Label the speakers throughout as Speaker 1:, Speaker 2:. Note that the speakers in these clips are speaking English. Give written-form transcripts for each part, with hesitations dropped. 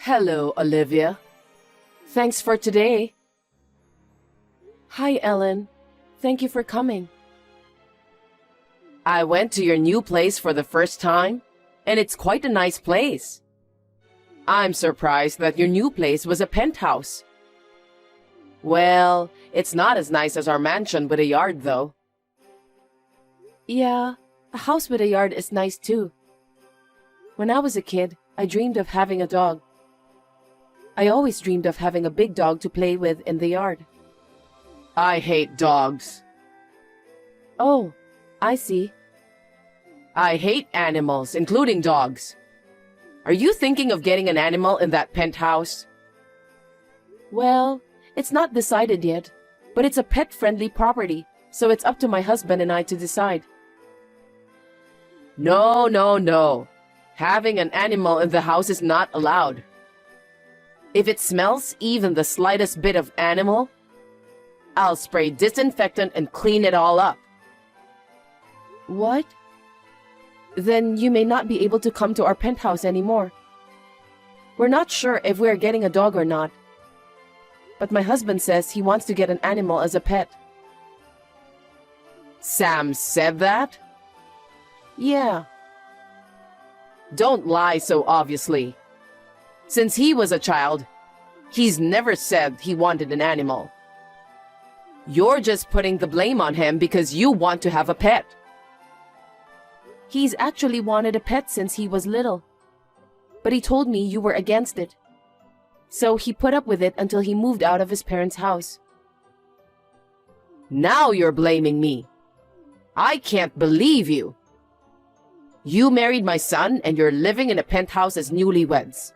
Speaker 1: Hello, Olivia. Thanks for today. Hi, Ellen. Thank you for coming. I went to your new place for the first time, and it's quite a nice place. I'm surprised that your new place was a penthouse. Well, it's not as nice as our mansion with a yard, though. Yeah, a house with a yard is nice too. When I was a kid, I dreamed of having a dog. I always dreamed of having a big dog to play with in the yard. I hate dogs. Oh, I see. I hate animals, including dogs. Are you thinking of getting an animal in that penthouse? Well, it's not decided yet, but it's a pet-friendly property, so it's up to my husband and I to decide. No, no, no. Having an animal in the house is not allowed. If it smells even the slightest bit of animal, I'll spray disinfectant and clean it all up. What? Then you may not be able to come to our penthouse anymore. We're not sure if we're getting a dog or not. But my husband says he wants to get an animal as a pet. Sam said that? Yeah. Don't lie so obviously. Since he was a child, he's never said he wanted an animal. You're just putting the blame on him because you want to have a pet. He's actually wanted a pet since he was little. But he told me you were against it. So he put up with it until he moved out of his parents' house. Now you're blaming me. I can't believe you. You married my son and you're living in a penthouse as newlyweds.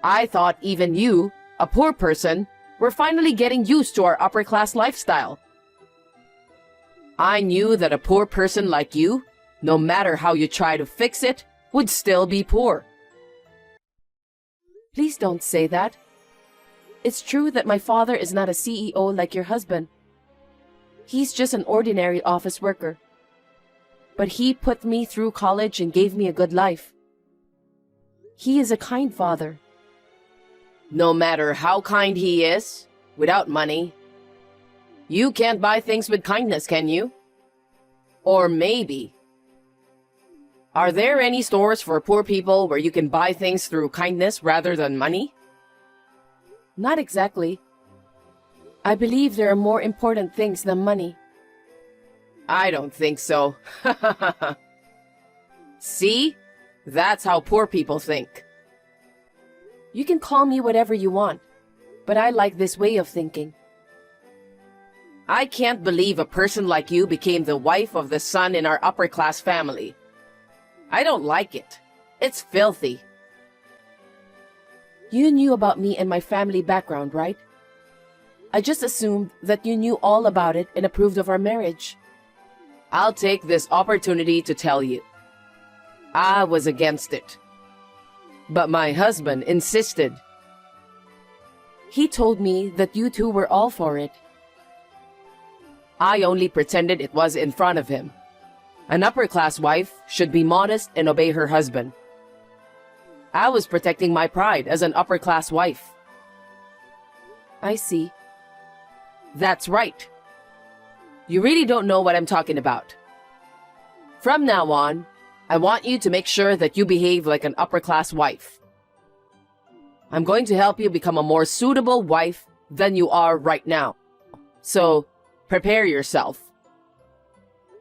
Speaker 1: I thought even you, a poor person, were finally getting used to our upper-class lifestyle. I knew that a poor person like you, no matter how you try to fix it, would still be poor. Please don't say that. It's true that my father is not a CEO like your husband. He's just an ordinary office worker. But he put me through college and gave me a good life. He is a kind father. No matter how kind he is, without money, you can't buy things with kindness, can you? Or maybe. Are there any stores for poor people where you can buy things through kindness rather than money? Not exactly. I believe there are more important things than money. I don't think so. See? That's how poor people think. You can call me whatever you want, but I like this way of thinking. I can't believe a person like you became the wife of the son in our upper-class family. I don't like it. It's filthy. You knew about me and my family background, right? I just assumed that you knew all about it and approved of our marriage. I'll take this opportunity to tell you. I was against it. But my husband insisted. He told me that you two were all for it. I only pretended it was in front of him. An upper-class wife should be modest and obey her husband. I was protecting my pride as an upper-class wife. I see. That's right. You really don't know what I'm talking about. From now on, I want you to make sure that you behave like an upper-class wife. I'm going to help you become a more suitable wife than you are right now. So, prepare yourself.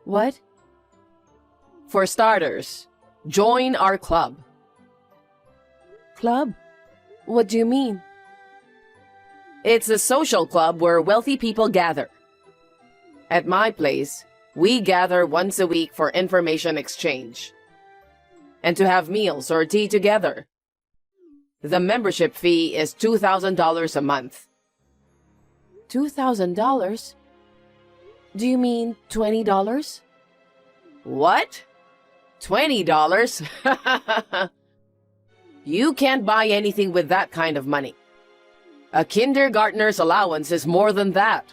Speaker 1: What? For starters, join our club. Club? What do you mean? It's a social club where wealthy people gather. At my place, we gather once a week for information exchange and to have meals or tea together. The membership fee is $2,000 a month. $2,000? Do you mean $20? What? $20? You can't buy anything with that kind of money. A kindergartner's allowance is more than that.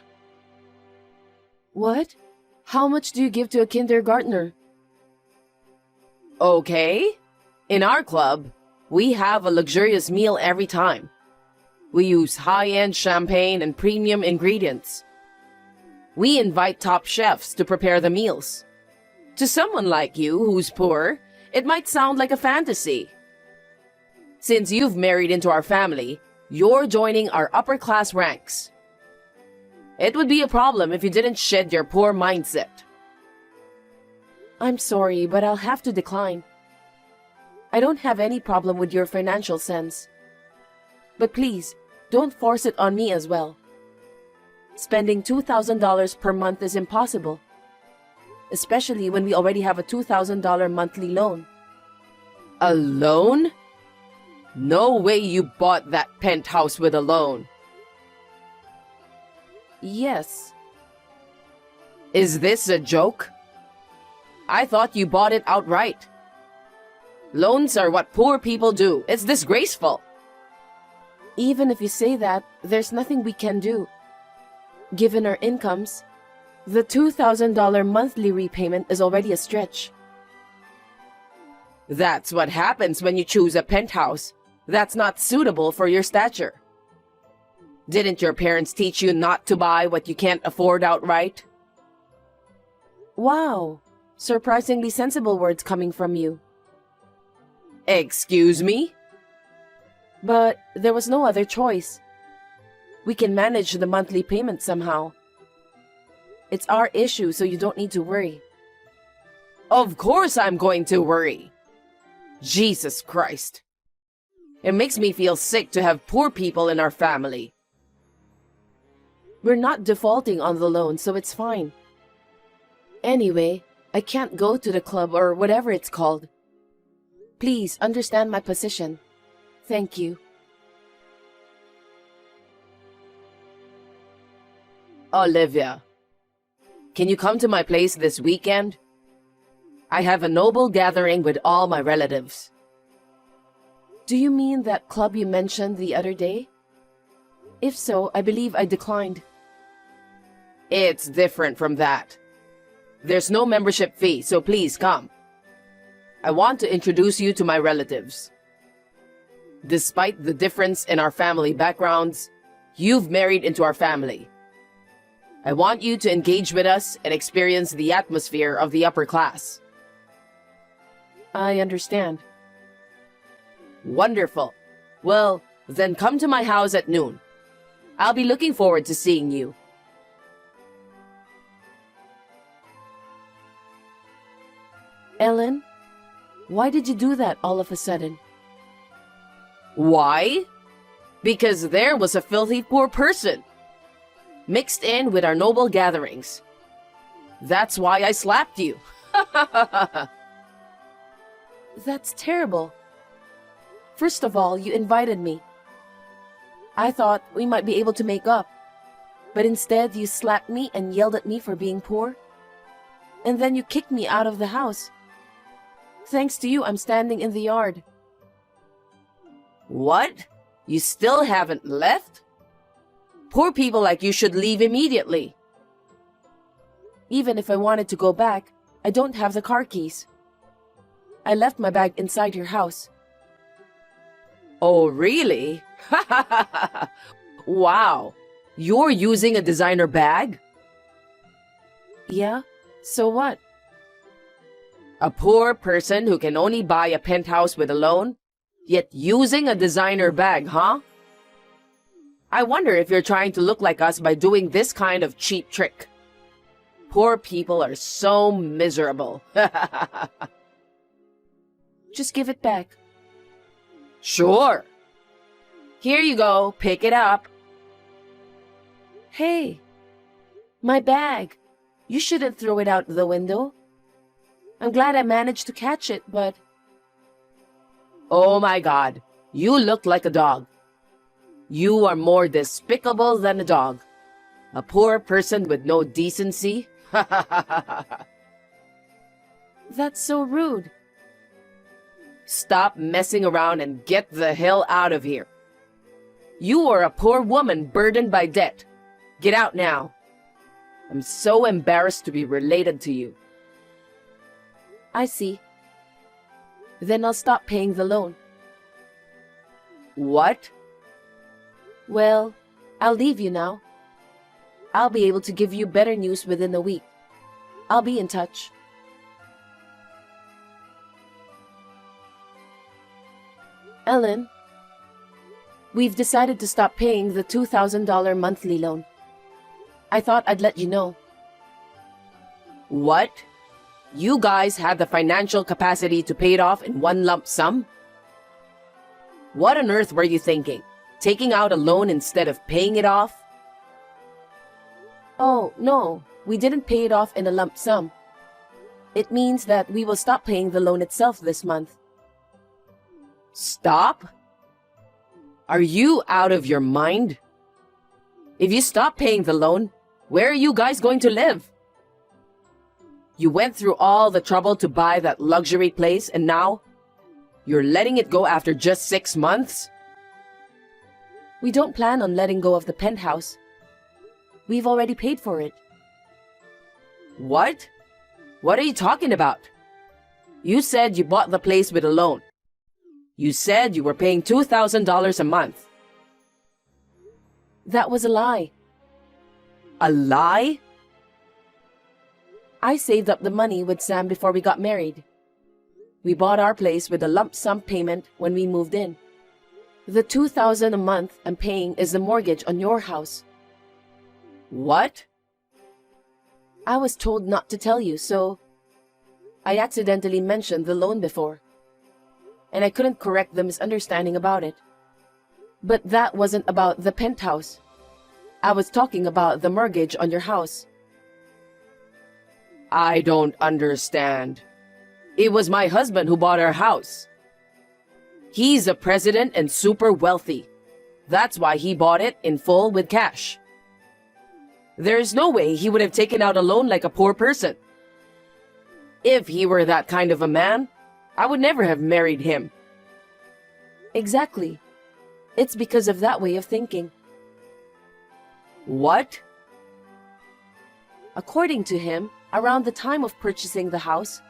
Speaker 1: What? How much do you give to a kindergartner? Okay. In our club, We have a luxurious meal every time. We use high-end champagne and premium ingredients. We invite top chefs to prepare the meals. To someone like you who's poor, it might sound like a fantasy. Since you've married into our family, you're joining our upper-class ranks. It would be a problem if you didn't shed your poor mindset. I'm sorry, but I'll have to decline. I don't have any problem with your financial sense. But please, don't force it on me as well. Spending $2,000 per month is impossible, especially when we already have a $2,000 monthly loan. A loan? No way you bought that penthouse with a loan. Yes. Is this a joke? I thought you bought it outright. Loans are what poor people do. It's disgraceful. Even if you say that, there's nothing we can do. Given our incomes, the $2,000 monthly repayment is already a stretch. That's what happens when you choose a penthouse that's not suitable for your stature. Didn't your parents teach you not to buy what you can't afford outright? Wow, surprisingly sensible words coming from you. Excuse me? But there was no other choice. We can manage the monthly payment somehow. It's our issue, so you don't need to worry. Of course I'm going to worry. Jesus Christ. It makes me feel sick to have poor people in our family. We're not defaulting on the loan, so it's fine. Anyway, I can't go to the club or whatever it's called. Please understand my position. Thank you. Olivia, can you come to my place this weekend? I have a noble gathering with all my relatives. Do you mean that club you mentioned the other day? If so, I believe I declined. It's different from that. There's no membership fee, so please come. I want to introduce you to my relatives. Despite the difference in our family backgrounds, you've married into our family. I want you to engage with us and experience the atmosphere of the upper class. I understand. Wonderful. Well, then come to my house at noon. I'll be looking forward to seeing you. Ellen, why did you do that all of a sudden? Why? Because there was a filthy poor person mixed in with our noble gatherings. That's why I slapped you. That's terrible. First of all, you invited me. I thought we might be able to make up, but instead you slapped me and yelled at me for being poor. And then you kicked me out of the house. Thanks to you, I'm standing in the yard. What? You still haven't left? Poor people like you should leave immediately. Even if I wanted to go back, I don't have the car keys. I left my bag inside your house. Oh, really? Wow. You're using a designer bag? Yeah, so what? A poor person who can only buy a penthouse with a loan, yet using a designer bag, huh? I wonder if you're trying to look like us by doing this kind of cheap trick. Poor people are so miserable. Just give it back. Sure. Here you go. Pick it up. Hey, my bag. You shouldn't throw it out the window. I'm glad I managed to catch it, but... Oh my God, you look like a dog. You are more despicable than a dog. A poor person with no decency. That's so rude. Stop messing around and get the hell out of here. You are a poor woman burdened by debt. Get out now. I'm so embarrassed to be related to you. I see. Then I'll stop paying the loan. What?
Speaker 2: Well, I'll leave you now. I'll be able to give you better news within a week. I'll be in touch. Ellen, we've decided to stop paying the $2,000 monthly loan. I thought I'd let you know.
Speaker 1: What? You guys had the financial capacity to pay it off in one lump sum? What on earth were you thinking? Taking out a loan instead of paying it off?
Speaker 2: Oh, no, we didn't pay it off in a lump sum. It means that we will stop paying the loan itself this month.
Speaker 1: Stop? Are you out of your mind? If you stop paying the loan, where are you guys going to live? You went through all the trouble to buy that luxury place and now you're letting it go after just 6 months?
Speaker 2: We don't plan on letting go of the penthouse. We've already paid for it.
Speaker 1: What? What are you talking about? You said you bought the place with a loan. You said you were paying $2,000 a month.
Speaker 2: That was a lie.
Speaker 1: A lie?
Speaker 2: I saved up the money with Sam before we got married. We bought our place with a lump sum payment when we moved in. The $2,000 a month I'm paying is the mortgage on your house.
Speaker 1: What?
Speaker 2: I was told not to tell you, so I accidentally mentioned the loan before. And I couldn't correct the misunderstanding about it. But that wasn't about the penthouse. I was talking about the mortgage on your house.
Speaker 1: I don't understand. It was my husband who bought our house. He's a president and super wealthy. That's why he bought it in full with cash. There's no way he would have taken out a loan like a poor person. If he were that kind of a man, I would never have married him.
Speaker 2: Exactly. It's because of that way of thinking.
Speaker 1: What?
Speaker 2: According to him, around the time of purchasing the house,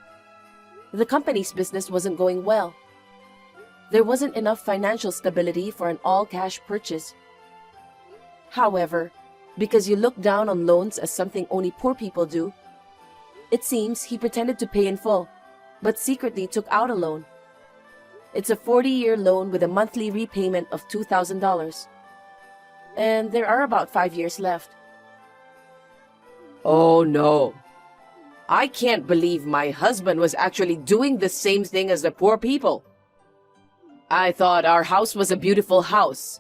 Speaker 2: the company's business wasn't going well. There wasn't enough financial stability for an all-cash purchase. However, because you look down on loans as something only poor people do, it seems he pretended to pay in full, but secretly took out a loan. It's a 40-year loan with a monthly repayment of $2,000. And there are about 5 years left.
Speaker 1: Oh no. I can't believe my husband was actually doing the same thing as the poor people. I thought our house was a beautiful house.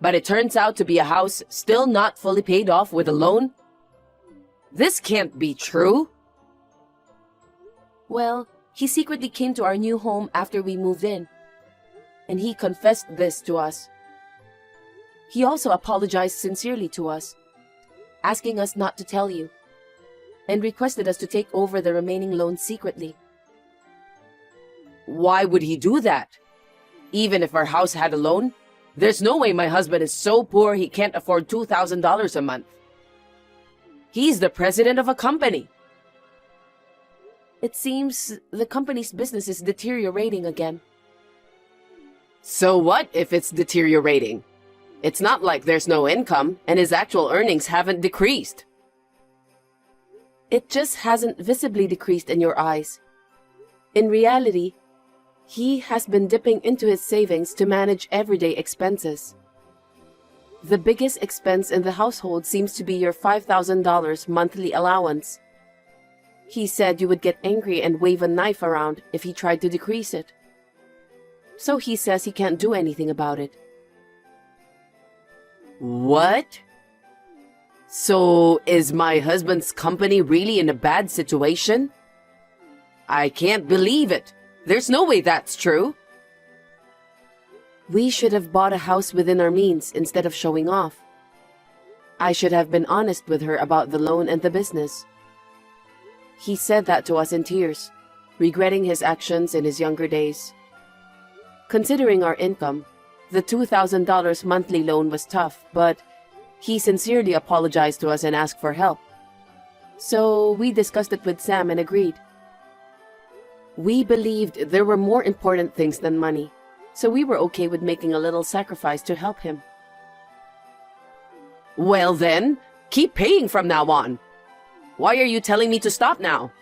Speaker 1: But it turns out to be a house still not fully paid off with a loan? This can't be true.
Speaker 2: Well, he secretly came to our new home after we moved in. And he confessed this to us. He also apologized sincerely to us, asking us not to tell you, and requested us to take over the remaining loan secretly.
Speaker 1: Why would he do that? Even if our house had a loan, there's no way my husband is so poor he can't afford $2,000 a month. He's the president of a company.
Speaker 2: It seems the company's business is deteriorating again.
Speaker 1: So what if it's deteriorating? It's not like there's no income and his actual earnings haven't decreased.
Speaker 2: It just hasn't visibly decreased in your eyes. In reality, he has been dipping into his savings to manage everyday expenses. The biggest expense in the household seems to be your $5,000 monthly allowance. He said you would get angry and wave a knife around if he tried to decrease it. So he says he can't do anything about it.
Speaker 1: What? So is my husband's company really in a bad situation? I can't believe it. There's no way that's true.
Speaker 2: We should have bought a house within our means instead of showing off. I should have been honest with her about the loan and the business. He said that to us in tears, regretting his actions in his younger days. Considering our income, the $2,000 monthly loan was tough, but he sincerely apologized to us and asked for help. So we discussed it with Sam and agreed. We believed there were more important things than money, so we were okay with making a little sacrifice to help him.
Speaker 1: Well then, keep paying from now on. Why are you telling me to stop now?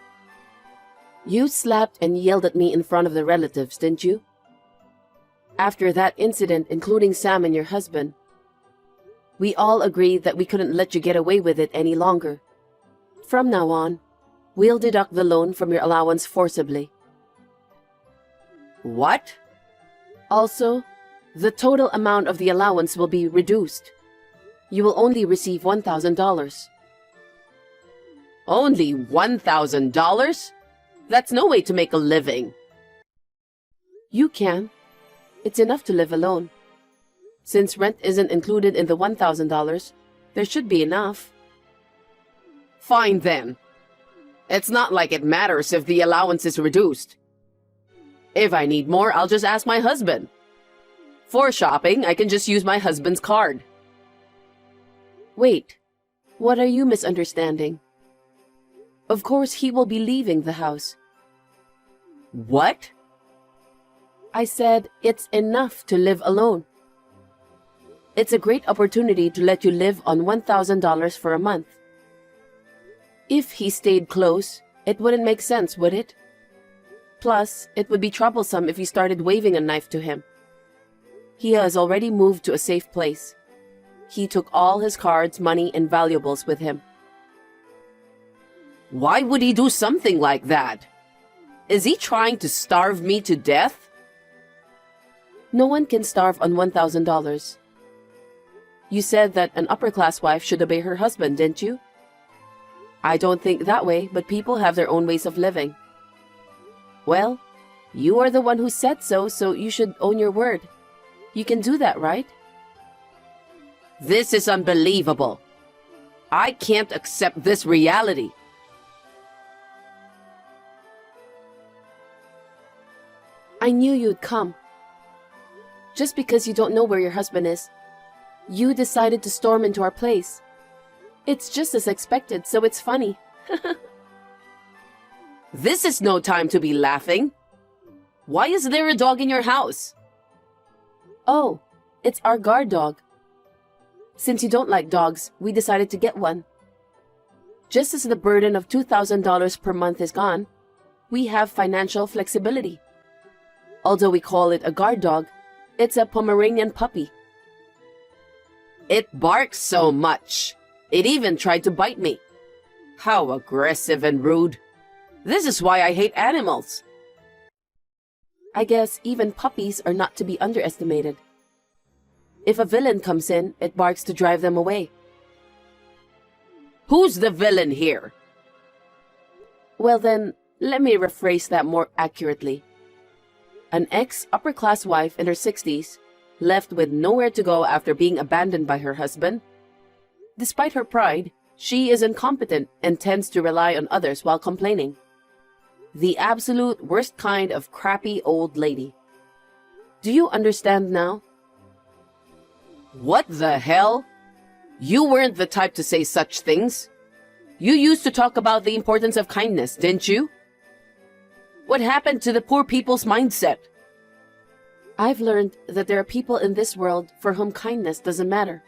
Speaker 2: You slapped and yelled at me in front of the relatives, didn't you? After that incident, including Sam and your husband, we all agreed that we couldn't let you get away with it any longer. From now on, we'll deduct the loan from your allowance forcibly.
Speaker 1: What?
Speaker 2: Also, the total amount of the allowance will be reduced. You will only receive $1,000.
Speaker 1: Only $1,000? That's no way to make a living.
Speaker 2: You can. It's enough to live alone. Since rent isn't included in the $1,000, there should be enough.
Speaker 1: Fine then. It's not like it matters if the allowance is reduced. If I need more, I'll just ask my husband. For shopping, I can just use my husband's card.
Speaker 2: Wait, what are you misunderstanding? Of course, he will be leaving the house.
Speaker 1: What?
Speaker 2: I said it's enough to live alone. It's a great opportunity to let you live on $1,000 for a month. If he stayed close, it wouldn't make sense, would it? Plus, it would be troublesome if you started waving a knife to him. He has already moved to a safe place. He took all his cards, money, and valuables with him.
Speaker 1: Why would he do something like that? Is he trying to starve me to death?
Speaker 2: No one can starve on $1,000. You said that an upper-class wife should obey her husband, didn't you? I don't think that way, but people have their own ways of living. Well, you are the one who said so, so you should own your word. You can do that, right?
Speaker 1: This is unbelievable. I can't accept this reality.
Speaker 2: I knew you'd come. Just because you don't know where your husband is, you decided to storm into our place. It's just as expected, so it's funny.
Speaker 1: This is no time to be laughing. Why is there a dog in your house?
Speaker 2: Oh, it's our guard dog. Since you don't like dogs, we decided to get one. Just as the burden of $2,000 per month is gone, we have financial flexibility. Although we call it a guard dog, it's a Pomeranian puppy.
Speaker 1: It barks so much. It even tried to bite me. How aggressive and rude. This is why I hate animals.
Speaker 2: I guess even puppies are not to be underestimated. If a villain comes in, it barks to drive them away.
Speaker 1: Who's the villain here?
Speaker 2: Well then, let me rephrase that more accurately. An ex-upper-class wife in her 60s, left with nowhere to go after being abandoned by her husband. Despite her pride, she is incompetent and tends to rely on others while complaining. The absolute worst kind of crappy old lady. Do you understand now?
Speaker 1: What the hell? You weren't the type to say such things. You used to talk about the importance of kindness, didn't you? What happened to the poor people's mindset?
Speaker 2: I've learned that there are people in this world for whom kindness doesn't matter.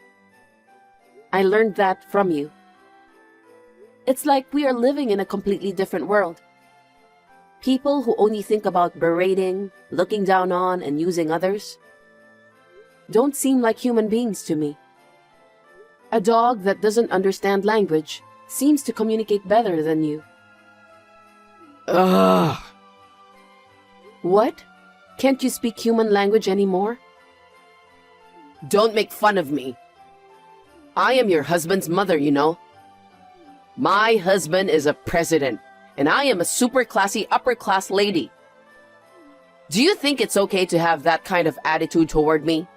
Speaker 2: I learned that from you. It's like we are living in a completely different world. People who only think about berating, looking down on, and using others don't seem like human beings to me. A dog that doesn't understand language seems to communicate better than you.
Speaker 1: Ugh.
Speaker 2: What? Can't you speak human language anymore?
Speaker 1: Don't make fun of me. I am your husband's mother, you know. My husband is a president, and I am a super classy upper-class lady. Do you think it's okay to have that kind of attitude toward me?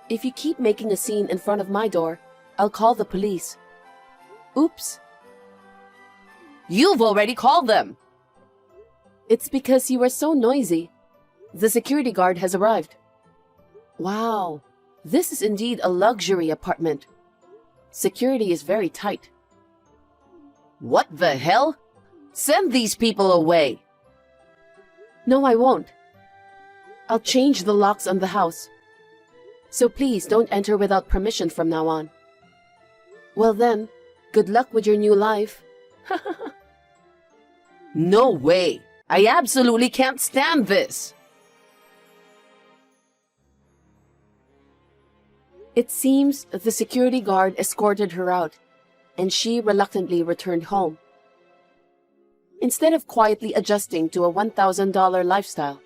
Speaker 2: If you keep making a scene in front of my door, I'll call the police. Oops.
Speaker 1: You've already called them.
Speaker 2: It's because you are so noisy. The security guard has arrived. Wow, this is indeed a luxury apartment. Security is very tight.
Speaker 1: What the hell? Send these people away.
Speaker 2: No, I won't. I'll change the locks on the house. So please don't enter without permission from now on. Well then, good luck with your new life.
Speaker 1: No way! I absolutely can't stand this!
Speaker 2: It seems the security guard escorted her out, and she reluctantly returned home. Instead of quietly adjusting to a $1,000 lifestyle,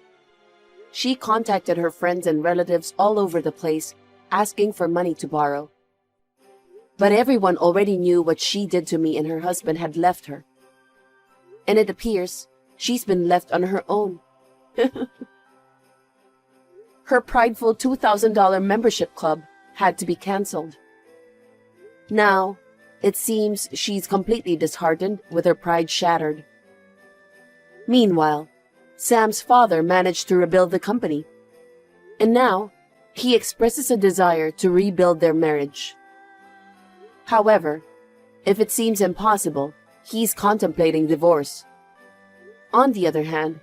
Speaker 2: she contacted her friends and relatives all over the place, asking for money to borrow. But everyone already knew what she did to me and her husband had left her. And it appears she's been left on her own. Her prideful $2,000 membership club had to be canceled. Now, it seems she's completely disheartened with her pride shattered. Meanwhile, Sam's father managed to rebuild the company, and now he expresses a desire to rebuild their marriage. However, if it seems impossible, he's contemplating divorce. On the other hand,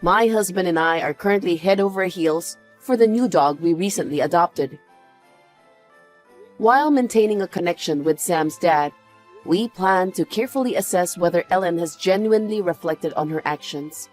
Speaker 2: my husband and I are currently head over heels for the new dog we recently adopted. While maintaining a connection with Sam's dad, we plan to carefully assess whether Ellen has genuinely reflected on her actions.